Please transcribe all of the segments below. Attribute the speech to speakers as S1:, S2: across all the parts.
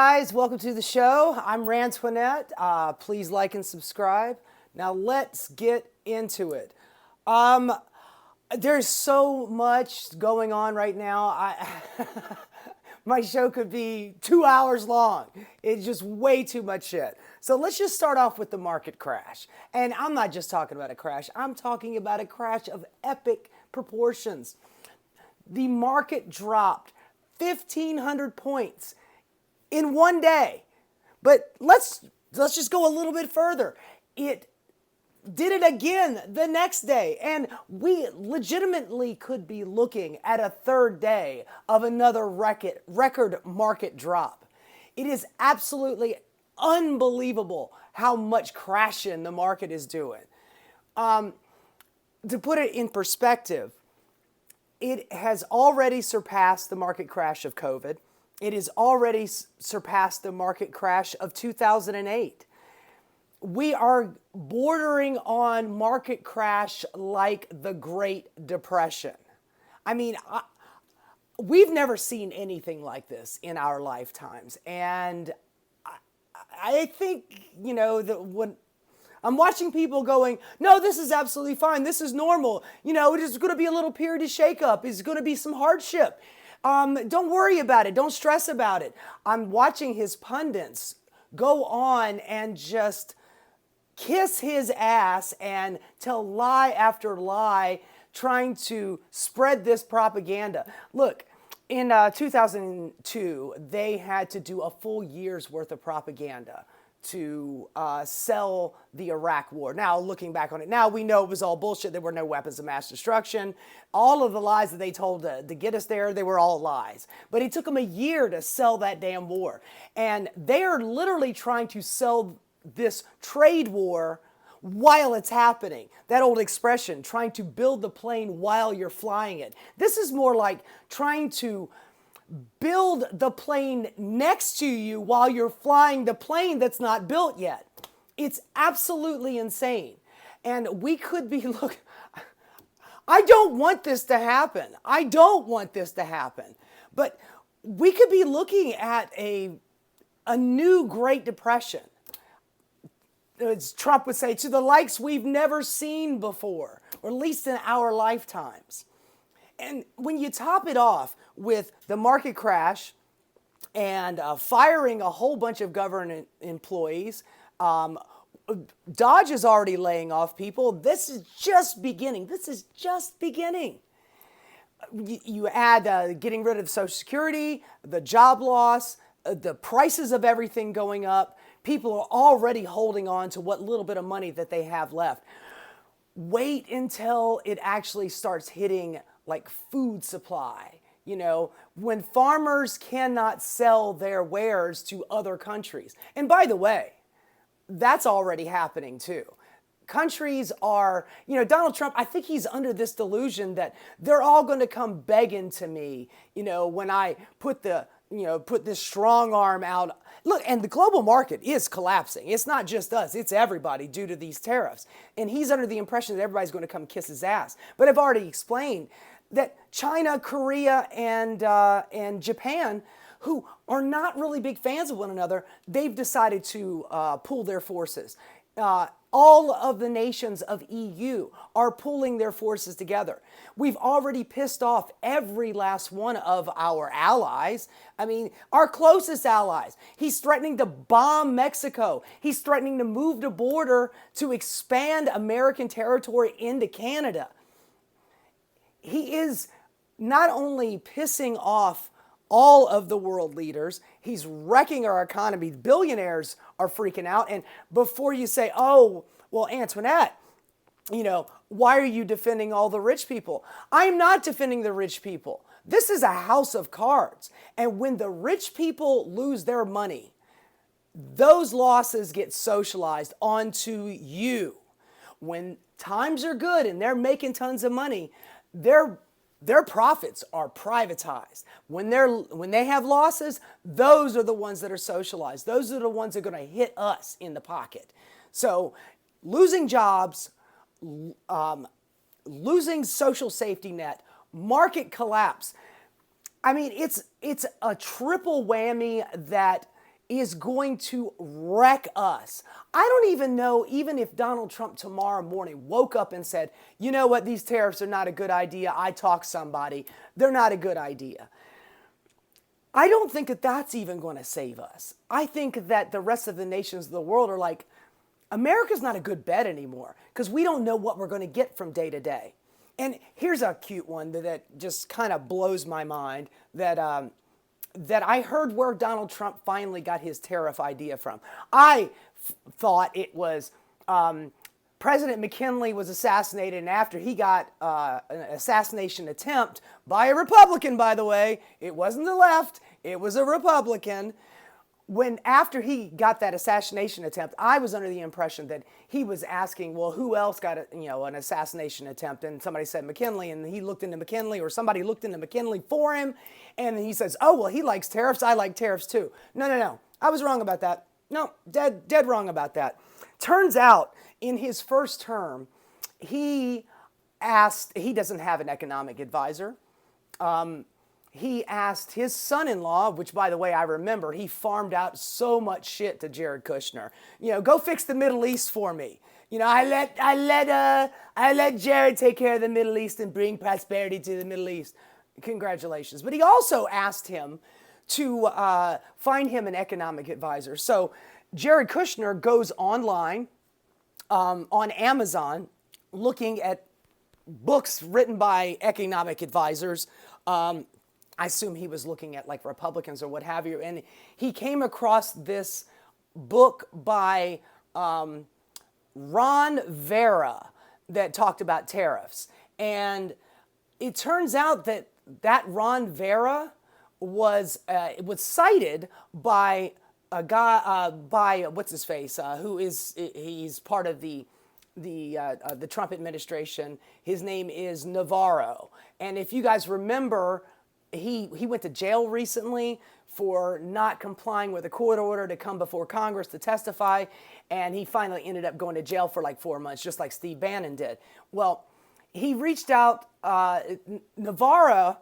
S1: Guys, welcome to the show. I'm Rantoinette. Please like and subscribe. Now let's get into it. There's so much going on right now. My show could be 2 hours long. It's just way too much shit. So let's just start off with the market crash. And I'm not just talking about a crash. I'm talking about a crash of epic proportions. The market dropped 1,500 points in one day. But let's just go a little bit further. It did it again the next day, and we legitimately could be looking at a third day of another record market drop. It is absolutely unbelievable how much crashing the market is doing. To put it in perspective, it has already surpassed the market crash of COVID. It has already surpassed the market crash of 2008. We are bordering on market crash like the Great Depression. I mean, we've never seen anything like this in our lifetimes. And I think, when I'm watching people going, no, this is absolutely fine. This is normal. It is going to be a little period of shakeup. It's going to be some hardship. Don't worry about it. Don't stress about it. I'm watching his pundits go on and just kiss his ass and tell lie after lie, trying to spread this propaganda. Look, in 2002, they had to do a full year's worth of propaganda to sell the Iraq war. Now, looking back on it now, we know it was all bullshit. There were no weapons of mass destruction. All of the lies that they told to get us there, they were all lies. But it took them a year to sell that damn war. And they are literally trying to sell this trade war while it's happening. That old expression, trying to build the plane while you're flying it. This is more like trying to build the plane next to you while you're flying the plane that's not built yet. It's absolutely insane. And we could be, look, I don't want this to happen. I don't want this to happen. But we could be looking at a new Great Depression. As Trump would say, to the likes we've never seen before, or at least in our lifetimes. And when you top it off with the market crash and firing a whole bunch of government employees, Dodge is already laying off people. This is just beginning. This is just beginning. You add getting rid of Social Security, the job loss, the prices of everything going up. People are already holding on to what little bit of money that they have left. Wait until it actually starts hitting like food supply. When farmers cannot sell their wares to other countries. And by the way, that's already happening too. Countries are, Donald Trump, I think he's under this delusion that they're all going to come begging to me, when I put this strong arm out. Look, and the global market is collapsing. It's not just us, it's everybody due to these tariffs. And he's under the impression that everybody's going to come kiss his ass. But I've already explained that China, Korea, and Japan, who are not really big fans of one another, they've decided to pool their forces. All of the nations of EU are pulling their forces together. We've already pissed off every last one of our allies. I mean, our closest allies. He's threatening to bomb Mexico. He's threatening to move the border to expand American territory into Canada. He is not only pissing off all of the world leaders, he's wrecking our economy. Billionaires are freaking out. And before you say, oh, well, Antoinette, why are you defending all the rich people? I'm not defending the rich people. This is a house of cards. And when the rich people lose their money, those losses get socialized onto you. When times are good and they're making tons of money, their profits are privatized. When they have losses, those are the ones that are socialized. Those are the ones that are going to hit us in the pocket. So losing jobs, losing social safety net, market collapse. I mean, it's a triple whammy that is going to wreck us. I don't even know, even if Donald Trump tomorrow morning woke up and said, you know what, these tariffs are not a good idea. I talked somebody. They're not a good idea. I don't think that that's even going to save us. I think that the rest of the nations of the world are like, America's not a good bet anymore because we don't know what we're going to get from day to day. And here's a cute one that just kind of blows my mind that I heard where Donald Trump finally got his tariff idea from. I thought it was President McKinley was assassinated, and after he got an assassination attempt by a Republican, by the way, it wasn't the left, it was a Republican. After he got that assassination attempt, I was under the impression that he was asking, well, who else got an assassination attempt? And somebody said McKinley, and he looked into McKinley, or somebody looked into McKinley for him, and he says, oh, well, he likes tariffs, I like tariffs too. No, I was wrong about that. No, dead wrong about that. Turns out, in his first term, he doesn't have an economic advisor. He asked his son-in-law, which, by the way, I remember, he farmed out so much shit to Jared Kushner. Go fix the Middle East for me. I let Jared take care of the Middle East and bring prosperity to the Middle East. Congratulations. But he also asked him to find him an economic advisor. So Jared Kushner goes online on Amazon looking at books written by economic advisors. I assume he was looking at like Republicans or what have you. And he came across this book by Ron Vera that talked about tariffs. And it turns out that Ron Vera was cited by a guy, by what's his face, he's part of the Trump administration. His name is Navarro. And if you guys remember, he went to jail recently for not complying with a court order to come before Congress to testify, and he finally ended up going to jail for like 4 months, just like Steve Bannon did. Well, he reached out, Navarro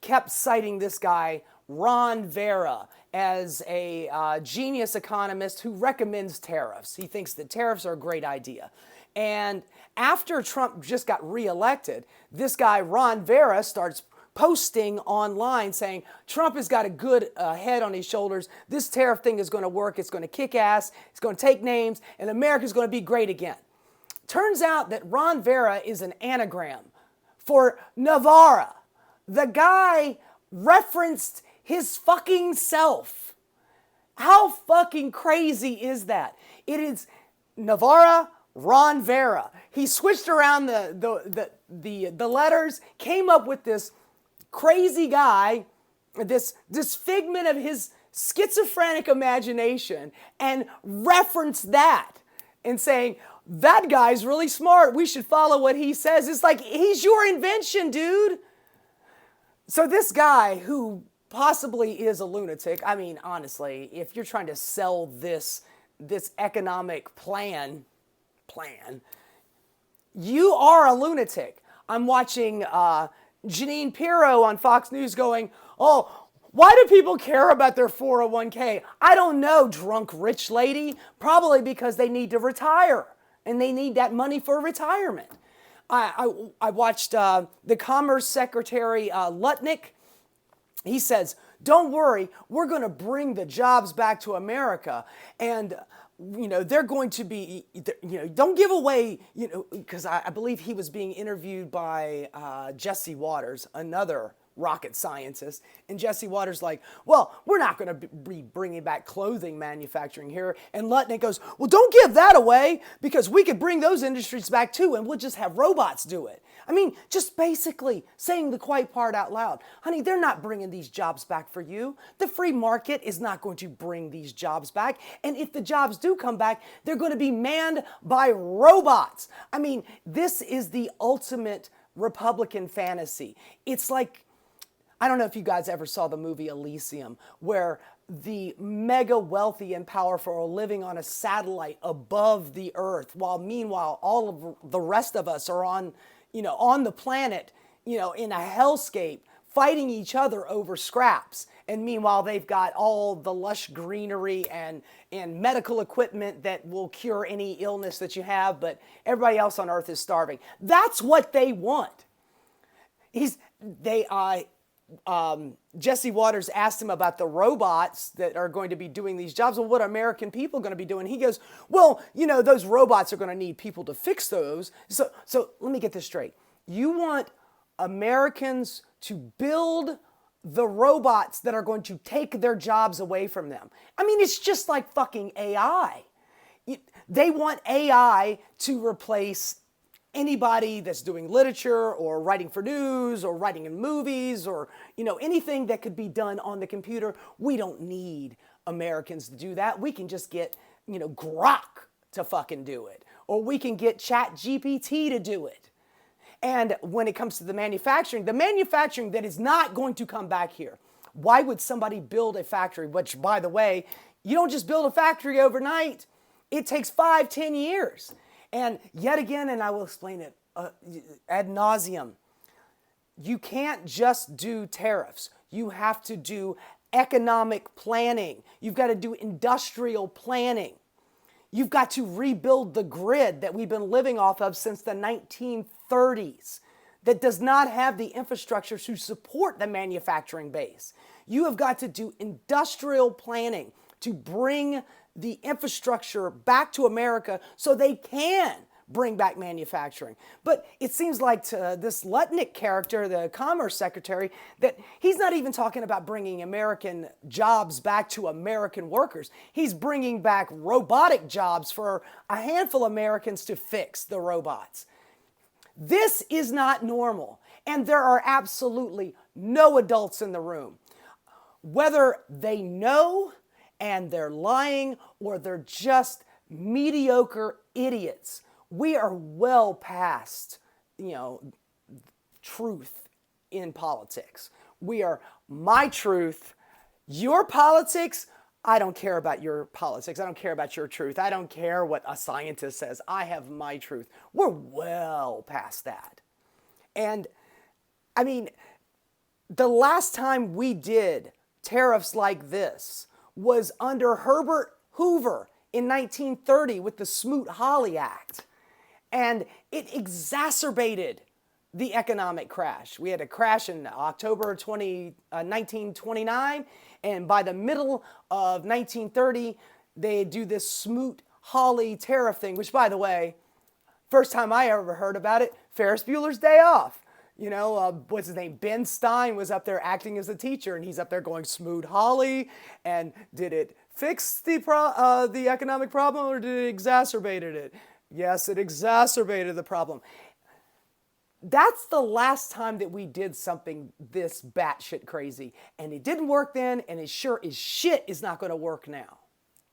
S1: kept citing this guy, Ron Vera, as a genius economist who recommends tariffs. He thinks that tariffs are a great idea. And after Trump just got reelected, this guy, Ron Vera, starts posting online saying, Trump has got a good head on his shoulders. This tariff thing is going to work. It's going to kick ass. It's going to take names, and America's going to be great again. Turns out that Ron Vera is an anagram for Navarra. The guy referenced his fucking self. How fucking crazy is that? It is Navarra, Ron Vera. He switched around the letters, came up with this crazy guy, this figment of his schizophrenic imagination, and referenced that and saying, that guy's really smart. We should follow what he says. It's like, he's your invention, dude. So this guy, who possibly is a lunatic, I mean, honestly, if you're trying to sell this economic plan, you are a lunatic. I'm watching Jeanine Pirro on Fox News going, oh, why do people care about their 401k? I don't know, drunk rich lady. Probably because they need to retire and they need that money for retirement. I watched the Commerce Secretary Lutnick. He says, don't worry, we're going to bring the jobs back to America. And they're going to be, don't give away, because I believe he was being interviewed by Jesse Waters, another rocket scientist. And Jesse Waters like, well, we're not going to be bringing back clothing manufacturing here. And Lutnick goes, well, don't give that away, because we could bring those industries back too, and we'll just have robots do it. I mean, just basically saying the quiet part out loud. Honey, they're not bringing these jobs back for you. The free market is not going to bring these jobs back. And if the jobs do come back, they're going to be manned by robots. I mean, this is the ultimate Republican fantasy. It's like, I don't know if you guys ever saw the movie Elysium, where the mega wealthy and powerful are living on a satellite above the earth, while meanwhile all of the rest of us are on the planet, in a hellscape fighting each other over scraps. And meanwhile, they've got all the lush greenery and medical equipment that will cure any illness that you have, but everybody else on earth is starving. That's what they want. Jesse Waters asked him about the robots that are going to be doing these jobs. Well, what are American people going to be doing? He goes, well, those robots are going to need people to fix those. So let me get this straight. You want Americans to build the robots that are going to take their jobs away from them. I mean, it's just like fucking AI. They want AI to replace anybody that's doing literature or writing for news or writing in movies or, anything that could be done on the computer. We don't need Americans to do that. We can just get, Grok to fucking do it. Or we can get ChatGPT to do it. And when it comes to the manufacturing that is not going to come back here. Why would somebody build a factory? Which, by the way, you don't just build a factory overnight. It takes 5-10 years. And yet again, and I will explain it ad nauseum, you can't just do tariffs. You have to do economic planning. You've got to do industrial planning. You've got to rebuild the grid that we've been living off of since the 1930s that does not have the infrastructure to support the manufacturing base. You have got to do industrial planning to bring the infrastructure back to America so they can bring back manufacturing. But it seems like to this Lutnick character, the Commerce Secretary, that he's not even talking about bringing American jobs back to American workers. He's bringing back robotic jobs for a handful of Americans to fix the robots. This is not normal, and there are absolutely no adults in the room. Whether they know and they're lying or they're just mediocre idiots, we are well past, truth in politics. We are my truth, your politics. I don't care about your politics. I don't care about your truth. I don't care what a scientist says. I have my truth. We're well past that. And I mean, the last time we did tariffs like this was under Herbert Hoover in 1930 with the Smoot-Hawley Act. And it exacerbated the economic crash. We had a crash in October 1929, and by the middle of 1930, they do this Smoot-Hawley tariff thing, which, by the way, first time I ever heard about it, Ferris Bueller's Day Off. What's his name? Ben Stein was up there acting as a teacher, and he's up there going Smoot-Hawley, and did it fix the economic problem, or did it exacerbate it? Yes, it exacerbated the problem. That's the last time that we did something this batshit crazy. And it didn't work then, and it sure as shit is not going to work now.